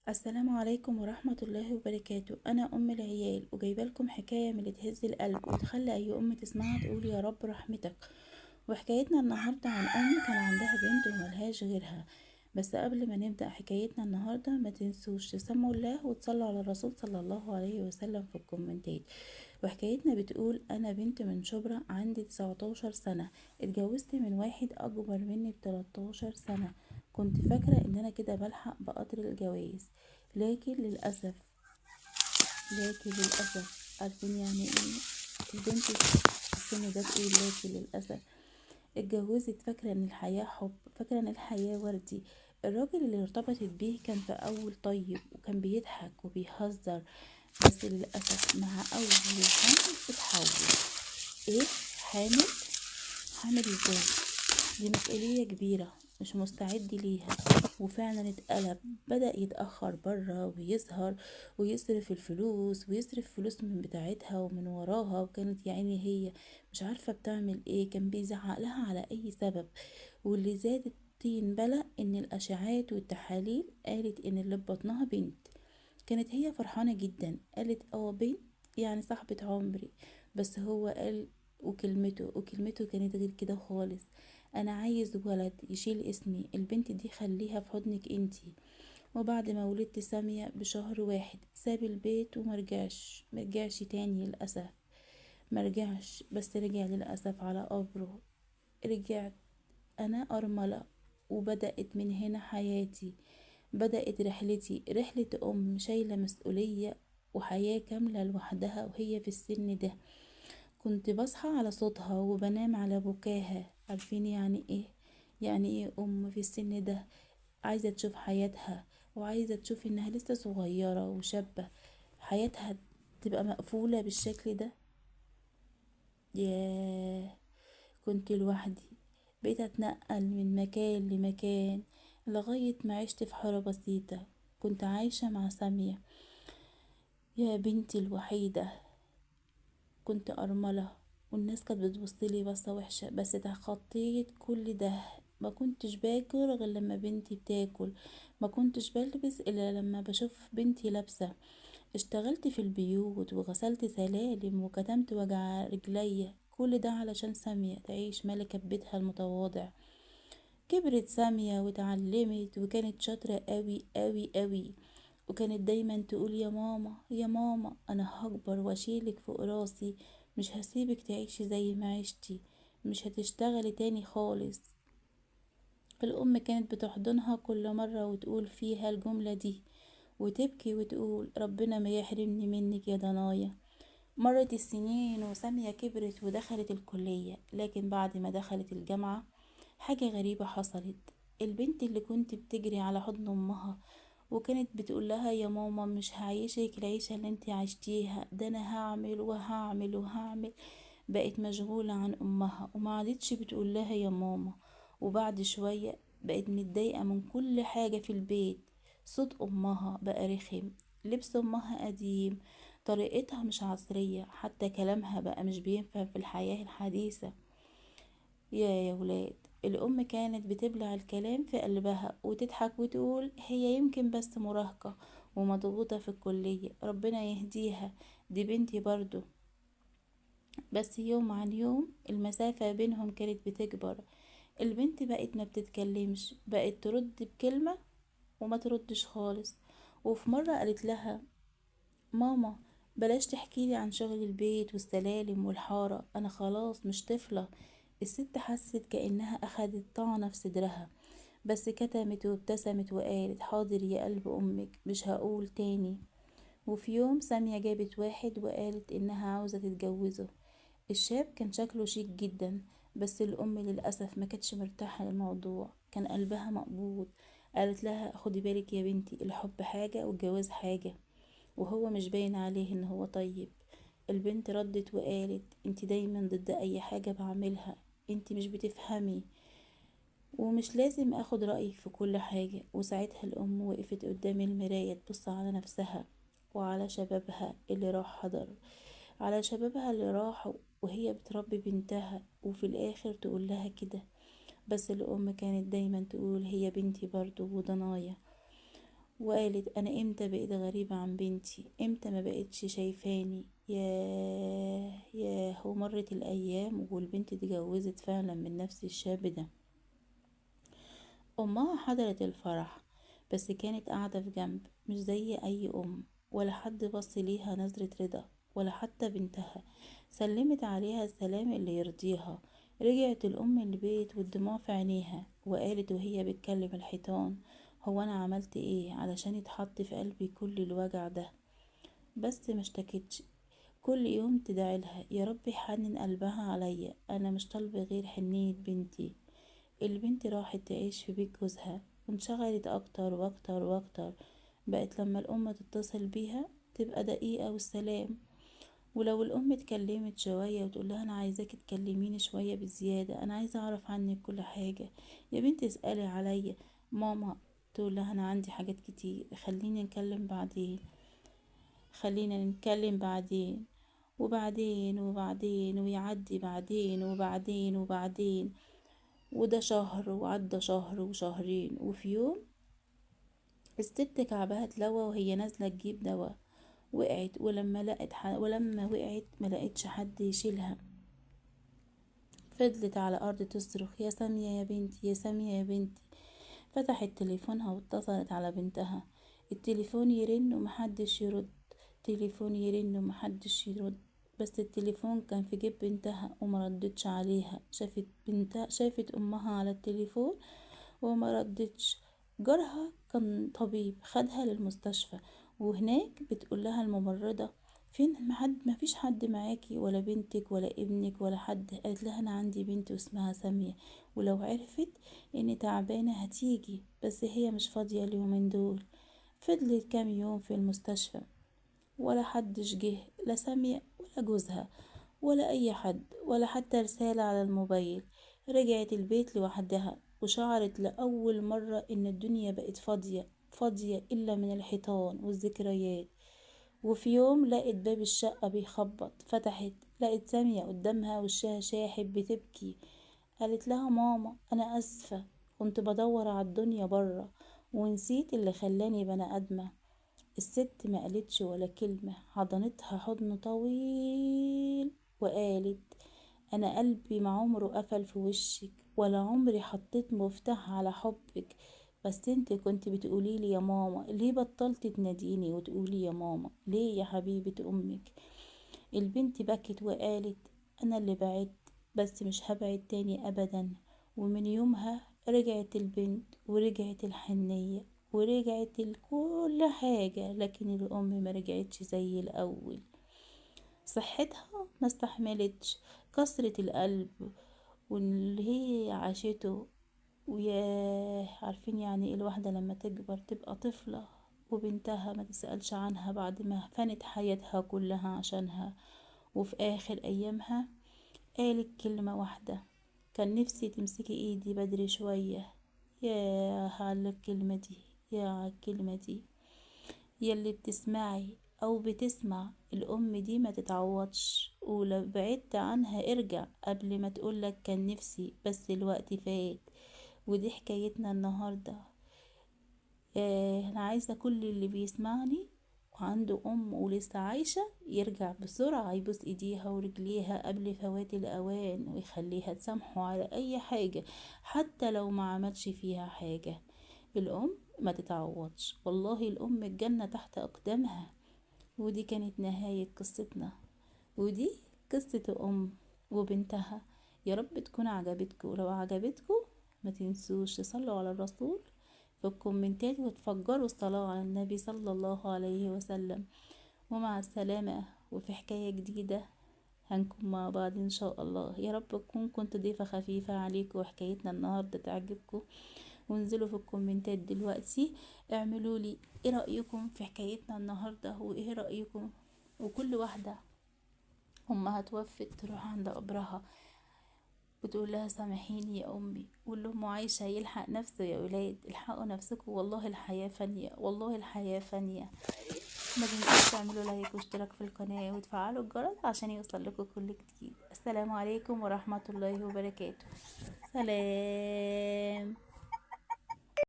السلام عليكم ورحمة الله وبركاته. أنا أم العيال وجايبة لكم حكاية من اللي تهز القلب وتخلي أي أم تسمعها تقول يا رب رحمتك. وحكايتنا النهاردة عن أم كان عندها بنت وملهاش غيرها. بس قبل ما نبدأ حكايتنا النهاردة ما تنسوش تسموا الله وتصلوا على الرسول صلى الله عليه وسلم في الكومنتات. وحكايتنا بتقول أنا بنت من شبرا عندي 19 سنة، اتجوزت من واحد أكبر مني ب13 سنة. كنت فاكرة إن أنا كده بلحق بقطر الجواز، لكن للأسف عارفين يعني ايه البنت في السن ده تقول لكن للأسف. اتجوزت فاكرة ان الحياة حب، فاكرة ان الحياة وردي. الراجل اللي ارتبطت بيه كان في اول طيب وكان بيضحك وبيهزر، بس للأسف مع اول حمل اتحول. ايه؟ حامل؟ حامل ازاي؟ دي مسؤولية كبيرة مش مستعد ليها. وفعلا اتقلب، بدأ يتأخر برا ويظهر ويصرف الفلوس ويصرف فلوس من بتاعتها ومن وراها، وكانت يعني هي مش عارفة بتعمل ايه. كان بيزعق لها على اي سبب. واللي زاد الطين بلة ان الاشعاعات والتحاليل قالت ان اللي في بطنها بنت. كانت هي فرحانة جدا، قالت اه بنت، يعني صاحبة عمري. بس هو قال وكلمته كانت غير كده خالص. انا عايز ولد يشيل اسمي، البنت دي خليها في حضنك انتي. وبعد ما ولدت سامية بشهر واحد ساب البيت ومرجعش تاني للأسف. مرجعش، بس رجع للأسف على قبره. رجعت أنا أرملة، وبدأت من هنا حياتي. بدأت رحلتي، رحلة أم شايلة مسؤولية وحياة كاملة لوحدها وهي في السن ده. كنت بصحى على صوتها وبنام على بكاها. عارفين يعني ايه؟ يعني ايه أم في السن ده عايزة تشوف حياتها، وعايزة تشوف انها لسه صغيرة وشابة، حياتها تبقى مقفولة بالشكل ده. ياه، كنت لوحدي. بقيت اتنقل من مكان لمكان لغاية ما عشت في حارة بسيطة. كنت عايشة مع سامية، يا بنتي الوحيدة. كنت أرملة والناس كانت بتبصلي بصة وحشة، بس تخطيت كل ده. ما كنتش باكل غير لما بنتي بتاكل، ما كنتش بلبس إلا لما بشوف بنتي لابسة. اشتغلت في البيوت وغسلت سلالم وكتمت وجع رجليا، كل ده علشان سامية تعيش ملكة ببيتها المتواضع. كبرت سامية واتعلمت وكانت شاطرة قوي قوي قوي. وكانت دايما تقول يا ماما يا ماما انا هكبر واشيلك فوق راسي، مش هسيبك تعيشي زي ما عشتي، مش هتشتغلي تاني خالص. الام كانت بتحضنها كل مرة وتقول فيها الجملة دي، وتبكي وتقول ربنا ما يحرمني منك يا ضنايا. مرت السنين وسامية كبرت ودخلت الكلية، لكن بعد ما دخلت الجامعة حاجة غريبة حصلت. البنت اللي كنت بتجري على حضن أمها وكانت بتقول لها يا ماما مش هعيشك العيشة اللي انت عشتيها، ده انا هعمل وهعمل وهعمل، بقت مشغولة عن أمها وما عادتش بتقول لها يا ماما. وبعد شوية بقت متضايقة من كل حاجة في البيت. صوت أمها بقى رخم، لبس أمها قديم، طريقتها مش عصرية، حتى كلامها بقى مش بينفع في الحياة الحديثة. يا ولاد، الأم كانت بتبلع الكلام في قلبها وتضحك وتقول هي يمكن بس مراهقة ومضغوطة في الكلية، ربنا يهديها، دي بنتي برضو. بس يوم عن يوم المسافة بينهم كانت بتكبر. البنت بقت ما بتتكلمش، بقت ترد بكلمة وما تردش خالص. وفي مرة قالت لها ماما بلاش تحكيلي عن شغل البيت والسلالم والحارة، أنا خلاص مش طفلة. الست حست كأنها أخدت طعنة في صدرها، بس كتمت وابتسمت وقالت حاضر يا قلب أمك، مش هقول تاني. وفي يوم سامية جابت واحد وقالت إنها عاوزة تتجوزه. الشاب كان شكله شيك جدا، بس الأم للأسف ما كانتش مرتاحة للموضوع، كان قلبها مقبوض. قالت لها خدي بالك يا بنتي، الحب حاجة والجواز حاجة، وهو مش باين عليه ان هو طيب. البنت ردت وقالت انت دايما ضد اي حاجة بعملها، انت مش بتفهمي، ومش لازم اخد رأيك في كل حاجة. وساعتها الام وقفت قدام المراية تبص على نفسها وعلى شبابها اللي راح حضر، على شبابها اللي راحوا وهي بتربي بنتها، وفي الاخر تقول لها كده. بس الام كانت دايما تقول هي بنتي برضو وضنايا. وقالت انا امتى بقيت غريبة عن بنتي، امتى ما بقتش شايفاني. ياه ومرت الايام والبنت دي اتجوزت فعلا من نفس الشاب ده. امها حضرت الفرح بس كانت قاعدة في جنب مش زي اي ام، ولا حد بص ليها نظرة رضا، ولا حتى بنتها سلمت عليها السلام اللي يرضيها. رجعت الام البيت والدموع في عينيها وقالت وهي بتكلم الحيطان، هو انا عملت ايه علشان يتحط في قلبي كل الوجع ده؟ بس مشتكتش، كل يوم تدعيلها يا رب يحنن قلبها عليا، انا مش طالبة غير حنية بنتي. البنت راحت تعيش في بيت جوزها وانشغلت اكتر واكتر واكتر، بقت لما الام تتصل بيها تبقى دقيقة والسلام. ولو الام اتكلمت شوية وتقول لها انا عايزاك تكلميني شوية بزيادة، انا عايزة اعرف عنك كل حاجة، يا بنتي اسألي عليا ماما، تقول لها انا عندي حاجات كتير خليني نتكلم بعدين، خلينا نتكلم بعدين. وبعدين ويعدي بعدين وبعدين. وده شهر وعدى شهر وشهرين، وفي يوم الست كعبها اتلوى وهي نازلة تجيب دوا، وقعت ولما وقعت ما لقيتش حد يشيلها، فضلت على الأرض تصرخ يا سامية يا بنتي، يا سامية يا بنتي. فتحت تليفونها واتصلت على بنتها، التليفون يرن ومحدش يرد، تليفون يرن ومحدش يرد، بس التليفون كان في جيب بنتها وما ردتش عليها. شافت امها على التليفون وما ردتش. جارها كان طبيب خدها للمستشفى، وهناك بتقول لها الممرضة فين ما فيش حد معاكي ولا بنتك ولا ابنك ولا حد؟ قالت لها انا عندي بنت اسمها سامية، ولو عرفت اني تعبانة هتيجي بس هي مش فاضية اليومين دول. فضلت كام يوم في المستشفى ولا حدش جه، لا سامية ولا جوزها ولا اي حد ولا حتى رسالة على الموبايل. رجعت البيت لوحدها وشعرت لأول مرة ان الدنيا بقت فاضية فاضية الا من الحيطان والذكريات. وفي يوم لقت باب الشقة بيخبط، فتحت لقت سامية قدامها وشها شاحب بتبكي. قالت لها ماما انا اسفة، كنت بدور على الدنيا برا ونسيت اللي خلاني بني ادمة. الست ما قالتش ولا كلمة، حضنتها حضن طويل وقالت انا قلبي ما عمره قفل في وشك ولا عمري حطيت مفتاح على حبك، بس انت كنت بتقوليلي يا ماما، ليه بطلت تناديني وتقولي يا ماما ليه يا حبيبة امك؟ البنت بكت وقالت انا اللي بعدت بس مش هبعد تاني ابدا. ومن يومها رجعت البنت ورجعت الحنية ورجعت لكل حاجة، لكن الام ما رجعتش زي الاول. صحتها ما استحملتش كسرة القلب واللي هي عاشته. وياه عارفين يعني ايه الواحدة لما تكبر تبقى طفلة وبنتها ما تسألش عنها بعد ما فانت حياتها كلها عشانها. وفي آخر أيامها قالت كلمة واحدة، كان نفسي تمسكي ايدي بدري شوية. يا على الكلمة دي، يا على الكلمة دي. يلي بتسمعي او بتسمع، الام دي ما تتعوضش، ولو بعدت عنها ارجع قبل ما تقولك كان نفسي بس الوقت فات. ودي حكايتنا النهاردة. انا عايزة كل اللي بيسمعني وعنده ام ولسه عايشة يرجع بسرعة يبوس ايديها ورجليها قبل فوات الاوان، ويخليها تسامحه على اي حاجة حتى لو ما عملش فيها حاجة. الام ما تتعوضش والله، الام الجنة تحت اقدامها. ودي كانت نهاية قصتنا، ودي قصة ام وبنتها. يا رب تكون عجبتكم، ولو عجبتكم ما تنسوش تصلوا على الرسول في الكومنتات وتفجروا الصلاة على النبي صلى الله عليه وسلم. ومع السلامة، وفي حكاية جديدة هنكون مع بعض ان شاء الله. يا رب اكون كنت ضيفة خفيفة عليكم وحكايتنا النهاردة تعجبكم. وانزلوا في الكومنتات دلوقتي اعملوا لي ايه رأيكم في حكايتنا النهاردة، وايه رأيكم. وكل واحدة امها توفت تروح عند قبرها وتقول لها سامحيني يا امي، واللي ام عايشة يلحق نفسه. يا ولاد الحقوا نفسكم، والله الحياة فانية، والله الحياة فانية. ما تنسوش تعملوا لايك واشتراك في القناة وتفعلوا الجرس عشان يوصل لكم كل جديد. السلام عليكم ورحمة الله وبركاته. سلام.